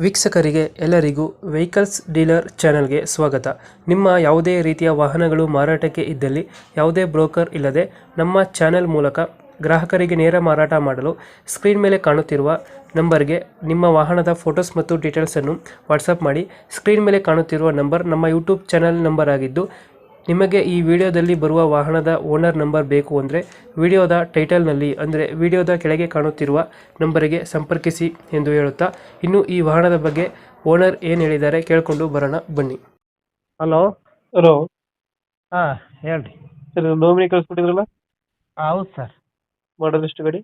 ವೀಕ್ಷಕರಿಗೆ ಎಲ್ಲರಿಗೂ vehicles dealer ಚಾನೆಲ್ಗೆ ಸ್ವಾಗತ. ನಿಮ್ಮ ಯಾವುದೇ ರೀತಿಯ ವಾಹನಗಳು ಮಾರಾಟಕ್ಕೆ ಇದ್ದಲ್ಲಿ ಯಾವುದೇ ಬ್ರೋಕರ್ ಇಲ್ಲದೆ ನಮ್ಮ ಚಾನೆಲ್ ಮೂಲಕ ಗ್ರಾಹಕರಿಗೆ ನೇರ ಮಾರಾಟ ಮಾಡಲು ಸ್ಕ್ರೀನ್ ಮೇಲೆ ಕಾಣುತ್ತಿರುವ ನಂಬರ್ಗೆ ನಿಮ್ಮ ವಾಹನದ ಫೋಟೋಸ್ ಮತ್ತು ಡೀಟೇಲ್ಸನ್ನು ವಾಟ್ಸಪ್ ಮಾಡಿ. ಸ್ಕ್ರೀನ್ ಮೇಲೆ ಕಾಣುತ್ತಿರುವ ನಂಬರ್ ನಮ್ಮ ಯೂಟ್ಯೂಬ್ ಚಾನೆಲ್ ನಂಬರ್ ಆಗಿದ್ದು, ನಿಮಗೆ ಈ ವಿಡಿಯೋದಲ್ಲಿ ಬರುವ ವಾಹನದ ಓನರ್ ನಂಬರ್ ಬೇಕು ಅಂದರೆ ವಿಡಿಯೋದ ಟೈಟಲ್ನಲ್ಲಿ ಅಂದರೆ ವಿಡಿಯೋದ ಕೆಳಗೆ ಕಾಣುತ್ತಿರುವ ನಂಬರಿಗೆ ಸಂಪರ್ಕಿಸಿ ಎಂದು ಹೇಳುತ್ತಾ, ಇನ್ನು ಈ ವಾಹನದ ಬಗ್ಗೆ ಓನರ್ ಏನು ಹೇಳಿದ್ದಾರೆ ಕೇಳಿಕೊಂಡು ಬರೋಣ ಬನ್ನಿ. ಹಲೋ. ಹಲೋ ಹಾಂ ಹೇಳ್ರಿ. ಸರ್, ನೋಮಿನಿ ಕಳಿಸ್ಬಿಟ್ಟಿದ್ರಲ್ಲ, ಹೌದು ಸರ್. ಮಾಡಲ್ ಎಷ್ಟು ಗಾಡಿ?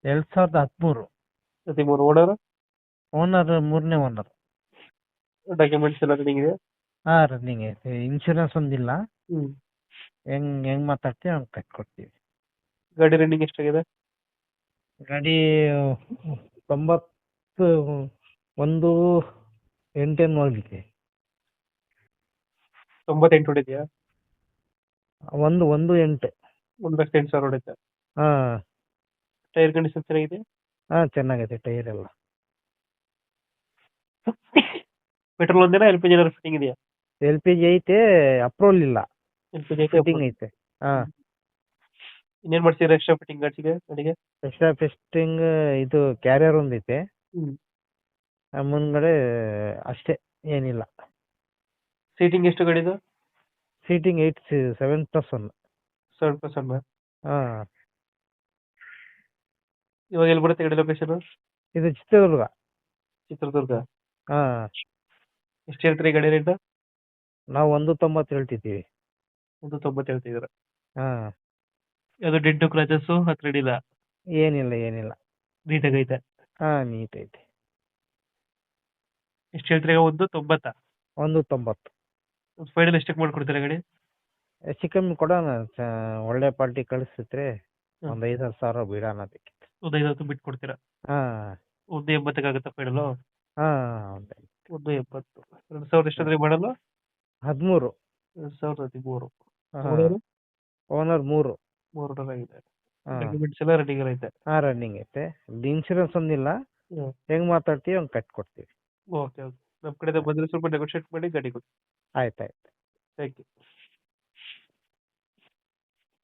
2013. 13. ಓನರ್? ಓನರ್ ಮೂರನೇ ಓನರ್. ಡಾಕ್ಯುಮೆಂಟ್ಸ್ ಎಲ್ಲ ರನ್ನಿಂಗ್ ಇದೆ? ಹಾಂ ರನ್ನಿಂಗ್ ಐತೆ. ಇನ್ಶೂರೆನ್ಸ್ ಒಂದಿಲ್ಲ. ಹ್ಞೂ. ಹೆಂಗ್ ಮಾತಾಡ್ತೀವಿ ಹಂಗೆ ಕಟ್ಕೊಡ್ತೀವಿ. ಗಾಡಿ ರನ್ನಿಂಗ್ ಎಷ್ಟಾಗಿದೆ? ಗಾಡಿ 91 ಹೋಗಿದೆ. 98 ಹೊಡಿದೆಯಾ? 118. 1,08,000 ಹೊಡಿತೆ. ಹಾಂ ಟೈರ್ ಕಂಡೀಷನ್ ಚೆನ್ನಾಗಿದೆ? ಹಾಂ ಚೆನ್ನಾಗೈತೆ ಟೈರ್ ಎಲ್ಲ. ಪೆಟ್ರೋಲ್ ಒಂದೇನಾ, ಎಲ್ ಪಿ ಜಿ ಫಿಟ್ಟಿಂಗ್ ಇದೆಯಾ? LPG ಐತೆ, ಅಪ್ರೂವಲ್ ಇಲ್ಲ. LPG ಫಿಟ್ಟಿಂಗ್ ಐತೆ. ಹಾಂ ಇನ್ನೇನು ಮಾಡ್ತೀರಾ ಎಕ್ಸ್ಟ್ರಾ ಫಿಟ್ಟಿಂಗ್ ಗಾಡಿಗೆ? ಎಕ್ಸ್ಟ್ರಾ ಫಿಟ್ಟಿಂಗ್ ಇದು ಕ್ಯಾರಿಯರ್ ಒಂದೈತೆ. ಹ್ಞೂ. ಮುಂದ್ಗಡೆ ಅಷ್ಟೇ, ಏನಿಲ್ಲ. ಸೀಟಿಂಗ್ ಎಷ್ಟು ಗಾಡಿದು? ಸೀಟಿಂಗ್ 7+1. 7+1. ಹಾಂ ಇವಾಗ ಎಲ್ಲಿ ಬರುತ್ತೆ ಗಾಡಿ ಲೊಕೇಶನ್? ಇದು ಚಿತ್ರದುರ್ಗ. ಚಿತ್ರದುರ್ಗ. ಹಾಂ ಎಷ್ಟು ಹೇಳ್ತೀರಿ ಗಾಡಿ ರೇಟ್? ನಾವು 190 ಹೇಳ್ತಿದ್ದೀವಿ. 190 ಹೇಳ್ತಿದ್ದೀರಾ? ಹಾಂ ಅದು ಡೆಂಟು ಕ್ರಾಚಸ್ಸು ಹತ್ರ ಹಿಡಿಲ್ಲ? ಏನಿಲ್ಲ. ನೀಟಾಗಿ ಐತೆ? ಹಾಂ ನೀಟ್ ಐತೆ. ಎಷ್ಟು ಹೇಳ್ತೀರಿ? 190. 190 ಒಂದು ಫೈನಲ್ ಎಷ್ಟಕ್ಕೆ ಮಾಡ್ಕೊಡ್ತೀರಾ ಗಾಡಿ? ಹೆಚ್ಚು ಕಮ್ಮಿ ಕೊಡೋಣ. ಒಳ್ಳೆ ಪಾರ್ಟಿ ಕಳಿಸಿದ್ರೆ ಹ್ಮ್. ಒಂದು 5-10 ಸಾವಿರ ಬಿಡೋಣ ಬೇಕಿತ್ತು. ಒಂದು 5-10 ಬಿಟ್ಟು ಕೊಡ್ತೀರಾ? ಹಾಂ 180 ಆಗುತ್ತಾ ಫೈನಲು? ಹಾಂ 180. 2000 ಎಷ್ಟಾದ್ರಿ ಮಾಡಲು? 13. 2013. ಹಾಂ ಓನರ್ 3. 3 ಆಗಿದೆ. ಹಾಂ ಡಾಕ್ಯುಮೆಂಟ್ಸ್ ಎಲ್ಲ ರನ್ನಿಂಗ್ ಐತೆ? ಹಾಂ ರನ್ನಿಂಗ್ ಐತೆ. ಇನ್ಶೂರೆನ್ಸ್ ಒಂದಿಲ್ಲ. ಹ್ಞೂ. ಹೆಂಗೆ ಮಾತಾಡ್ತೀವಿ ಹಂಗೆ ಕಟ್ಕೊಡ್ತೀವಿ. ಓಕೆ. ನಮ್ಮ ಕಡೆಯಿಂದ ಬಂದರೆ ಸ್ವಲ್ಪ ನೆಗೋಷಿಯೇಟ್ ಮಾಡಿ ಗಾಡಿ ಕೊಡಿ. ಆಯ್ತು. Thank you.